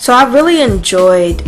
So I really enjoyed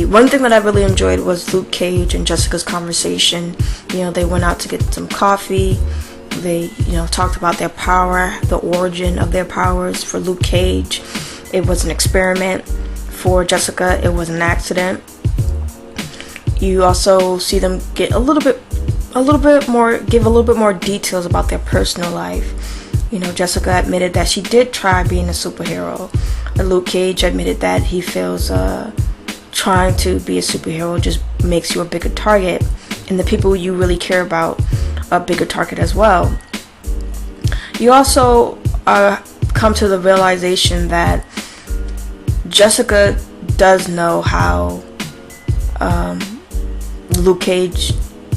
one thing that I really enjoyed was Luke Cage and Jessica's conversation. They went out to get some coffee. They, talked about their power, the origin of their powers. For Luke Cage, it was an experiment. For Jessica, it was an accident. You also see them get give a little bit more details about their personal life. Jessica admitted that she did try being a superhero. Luke Cage admitted that he feels trying to be a superhero just makes you a bigger target, and the people you really care about a bigger target as well. You also come to the realization that Jessica does know how Luke Cage's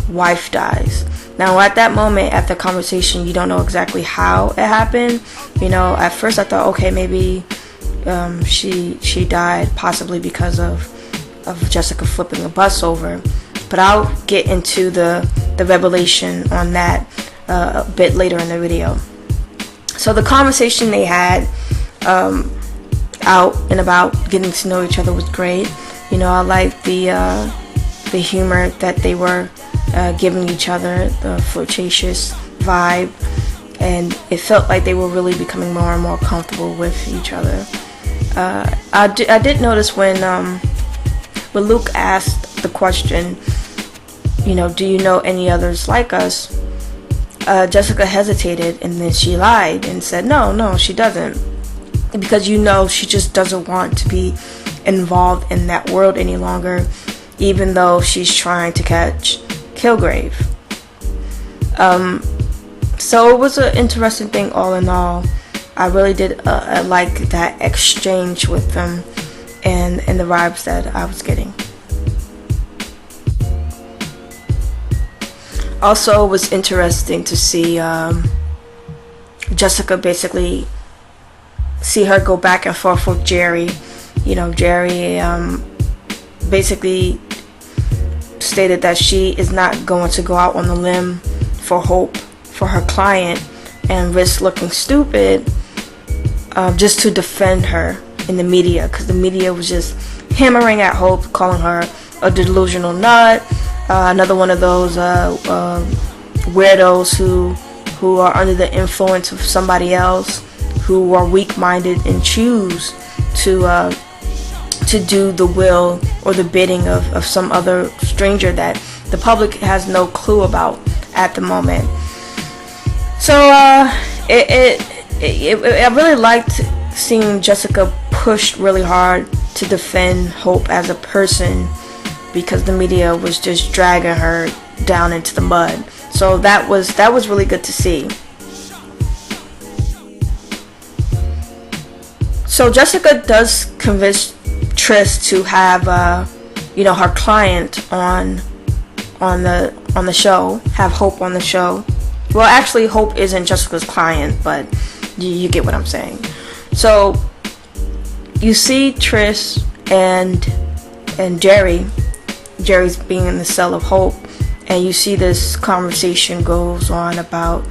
wife dies. Now, at that moment, at the conversation, you don't know exactly how it happened. At first I thought, okay, maybe she died possibly because of Jessica flipping a bus over. But I'll get into the revelation on that a bit later in the video. So the conversation they had out and about, getting to know each other, was great. I liked the humor that they were giving each other, the flirtatious vibe, and it felt like they were really becoming more and more comfortable with each other. I did notice when Luke asked the question, do you know any others like us? Jessica hesitated, and then she lied and said no, she doesn't, because she just doesn't want to be involved in that world any longer, even though she's trying to catch Kilgrave. So it was an interesting thing all in all. I really did like that exchange with them and the vibes that I was getting. Also, it was interesting to see Jessica basically see her go back and forth with Jerry. Jerry basically stated that she is not going to go out on the limb for Hope, for her client, and risk looking stupid just to defend her in the media, because the media was just hammering at Hope, calling her a delusional nut, another one of those weirdos who are under the influence of somebody else, who are weak-minded and choose to do the will or the bidding of some other stranger that the public has no clue about at the moment. So I really liked seeing Jessica push really hard to defend Hope as a person, because the media was just dragging her down into the mud. So that was really good to see. So Jessica does convince Trish to have her client on the show, have Hope on the show. Well, actually, Hope isn't Jessica's client, but you get what I'm saying. So you see Trish and Jerry's being in the cell of Hope, and you see this conversation goes on about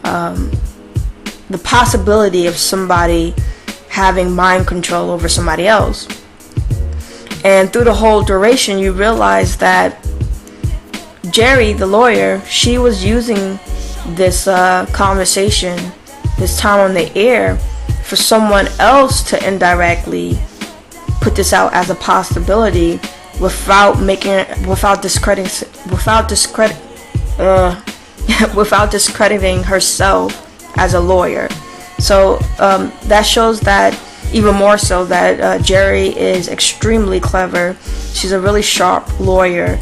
the possibility of somebody having mind control over somebody else. And through the whole duration, you realize that Jerry, the lawyer, she was using this conversation, this time on the air, for someone else to indirectly put this out as a possibility without discrediting herself as a lawyer. So that shows that even more so that Jerry is extremely clever. She's a really sharp lawyer,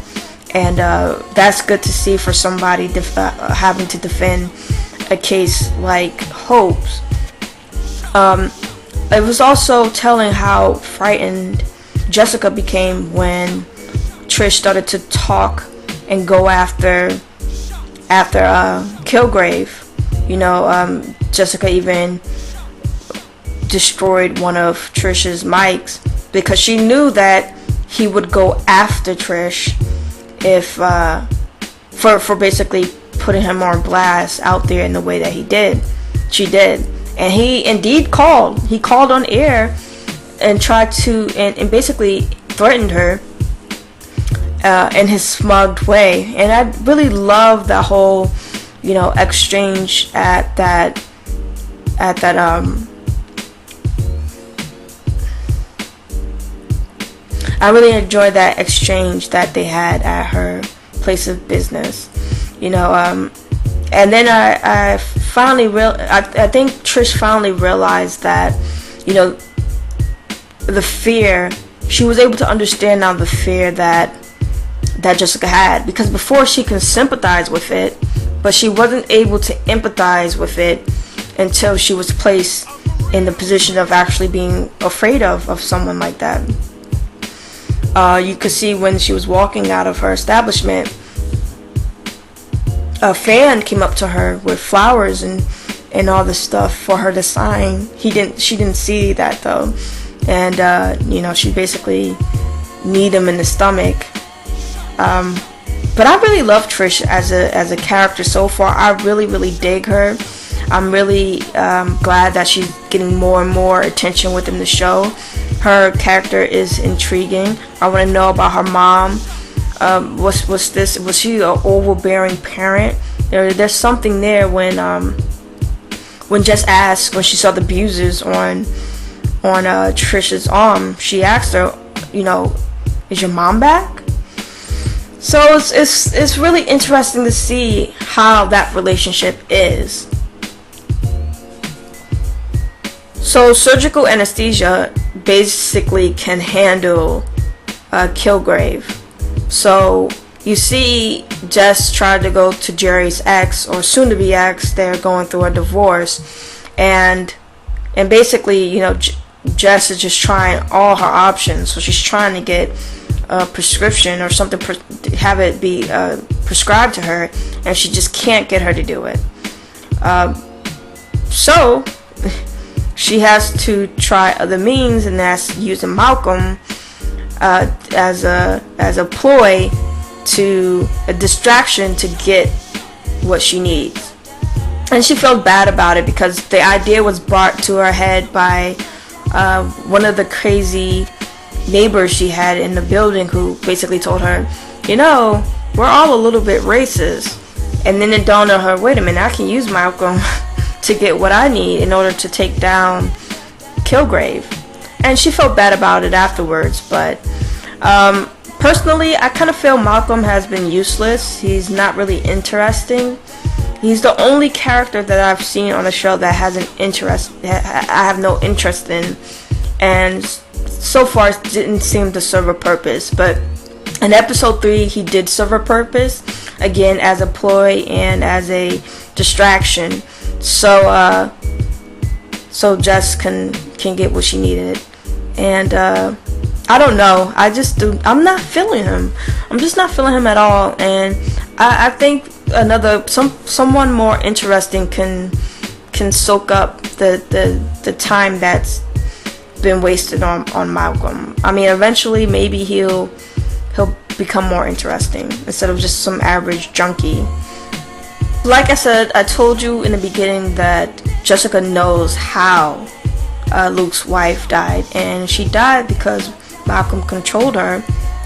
and that's good to see for somebody having to defend a case like Hope's. It was also telling how frightened Jessica became when Trish started to talk and go after Kilgrave. Jessica even destroyed one of Trish's mics because she knew that he would go after Trish if for basically putting him on blast out there in the way that she did. And he indeed called on air and tried to and basically threatened her in his smug way. And I really love that whole, exchange at that I really enjoyed that exchange that they had at her place of business, and then I finally I think Trish finally realized that, the fear, she was able to understand now the fear that Jessica had, because before she can sympathize with it, but she wasn't able to empathize with it until she was placed in the position of actually being afraid of someone like that. You could see when she was walking out of her establishment, a fan came up to her with flowers and all this stuff for her to sign. She didn't see that though, and she basically kneed him in the stomach. But I really love Trish as a character so far. I really dig her. I'm really glad that she's getting more and more attention within the show. Her character is intriguing. I want to know about her mom. Was she an overbearing parent? There's something there when Jess asked, when she saw the bruises on Trish's arm, she asked her, is your mom back? So it's really interesting to see how that relationship is. So surgical anesthesia basically can handle Kilgrave. So you see Jess tried to go to Jerry's ex, or soon to be ex. They're going through a divorce, and basically, Jess is just trying all her options. So she's trying to get a prescription or something, have it be prescribed to her, and she just can't get her to do it. So she has to try other means, and that's using Malcolm as a ploy, to a distraction to get what she needs. And she felt bad about it because the idea was brought to her head by one of the crazy neighbors she had in the building, who basically told her, we're all a little bit racist. And then it dawned on her, wait a minute, I can use Malcolm to get what I need in order to take down Kilgrave. And she felt bad about it afterwards. But personally, I kind of feel Malcolm has been useless. He's not really interesting. He's the only character that I've seen on the show that has an interest, I have no interest in, and so far it didn't seem to serve a purpose. But in episode 3, he did serve a purpose, again as a ploy and as a distraction, so Jess can get what she needed. And I don't know, I'm not feeling him. I'm just not feeling him at all, and I think someone more interesting can soak up the time that's been wasted on Malcolm. I mean, eventually maybe he'll become more interesting instead of just some average junkie. Like I said, I told you in the beginning that Jessica knows how Luke's wife died, and she died because Malcolm controlled her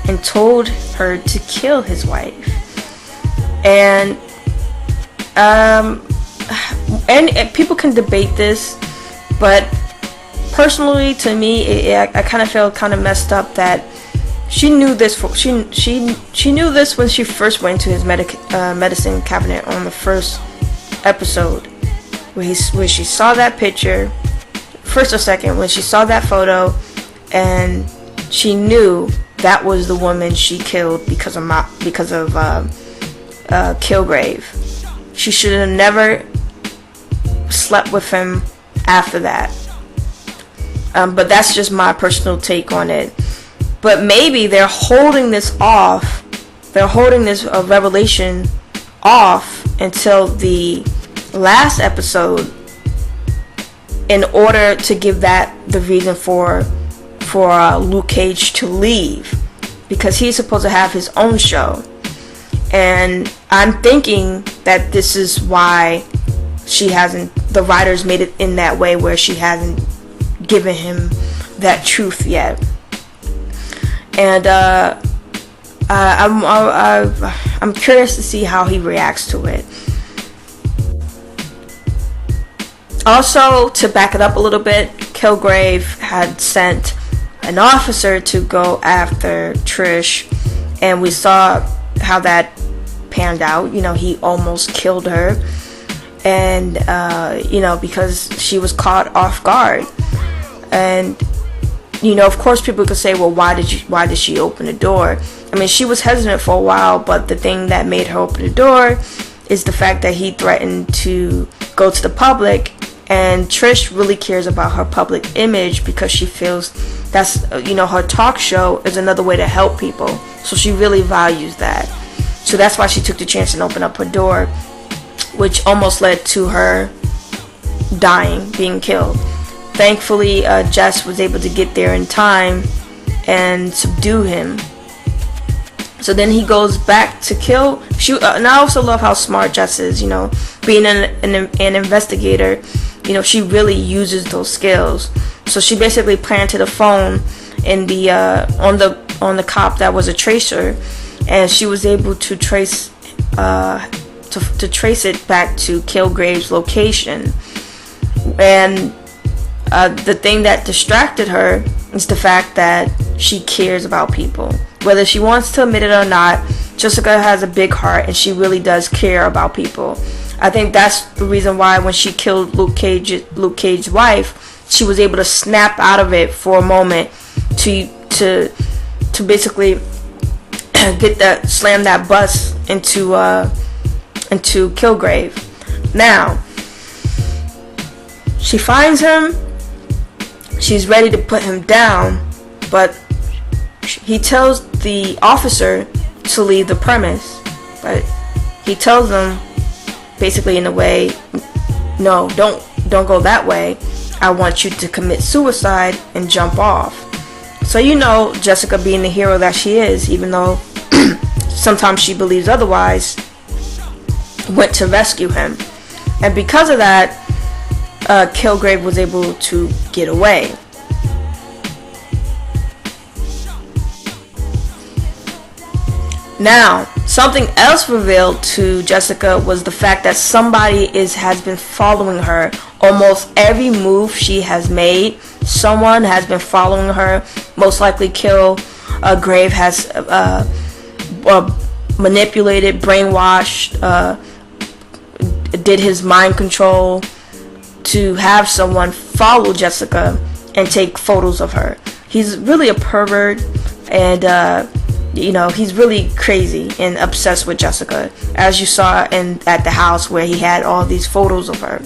and told her to kill his wife. And people can debate this, but personally, to me, I kind of felt kind of messed up that she knew this. She knew this when she first went to his medicine cabinet on the first episode, where she saw that picture, first or second, when she saw that photo, and she knew that was the woman she killed because of Kilgrave. She should have never slept with him after that. But that's just my personal take on it. But maybe they're holding this off. They're holding this revelation off until the last episode in order to give that the reason for Luke Cage to leave, because he's supposed to have his own show. And I'm thinking that this is why the writers made it in that way, where she hasn't given him that truth yet. And I'm curious to see how he reacts to it. Also, to back it up a little bit, Kilgrave had sent an officer to go after Trish, and we saw how that panned out. He almost killed her, and because she was caught off guard. And of course people could say, well, why did she open the door? I mean, she was hesitant for a while, but the thing that made her open the door is the fact that he threatened to go to the public. And Trish really cares about her public image because she feels that's, her talk show is another way to help people. So she really values that. So that's why she took the chance and opened up her door, which almost led to her dying, being killed. Thankfully, Jess was able to get there in time and subdue him. So then he goes back to kill. And I also love how smart Jess is. Being an investigator. She really uses those skills. So she basically planted a phone in the on the cop that was a tracer, and she was able to trace to trace it back to Kilgrave's location. And the thing that distracted her is the fact that she cares about people. Whether she wants to admit it or not, Jessica has a big heart and she really does care about people. I think that's the reason why when she killed Luke Cage's wife, she was able to snap out of it for a moment to basically slam that bus into Kilgrave. Now she finds him. She's ready to put him down, but he tells the officer to leave the premise. But he tells them basically in a way, no, don't go that way. I want you to commit suicide and jump off. So Jessica, being the hero that she is, even though sometimes she believes otherwise, went to rescue him. And because of that, Kilgrave was able to get away. Now, something else revealed to Jessica was the fact that somebody has been following her. Almost every move she has made, someone has been following her. Most likely Grave has manipulated, brainwashed, did his mind control to have someone follow Jessica and take photos of her. He's really a pervert, and he's really crazy and obsessed with Jessica, as you saw at the house where he had all these photos of her.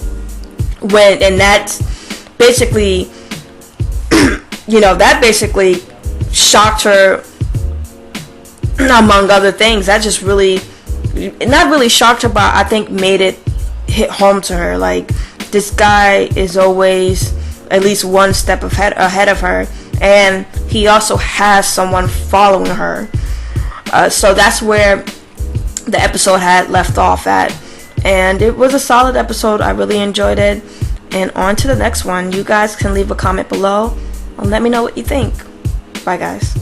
And that's basically, that basically shocked her, among other things. That just really, not really shocked her, but I think made it hit home to her. Like, this guy is always at least one step ahead of her, and he also has someone following her. So that's where the episode had left off at, and it was a solid episode. I really enjoyed it. And on to the next one. You guys can leave a comment below and let me know what you think. Bye, guys.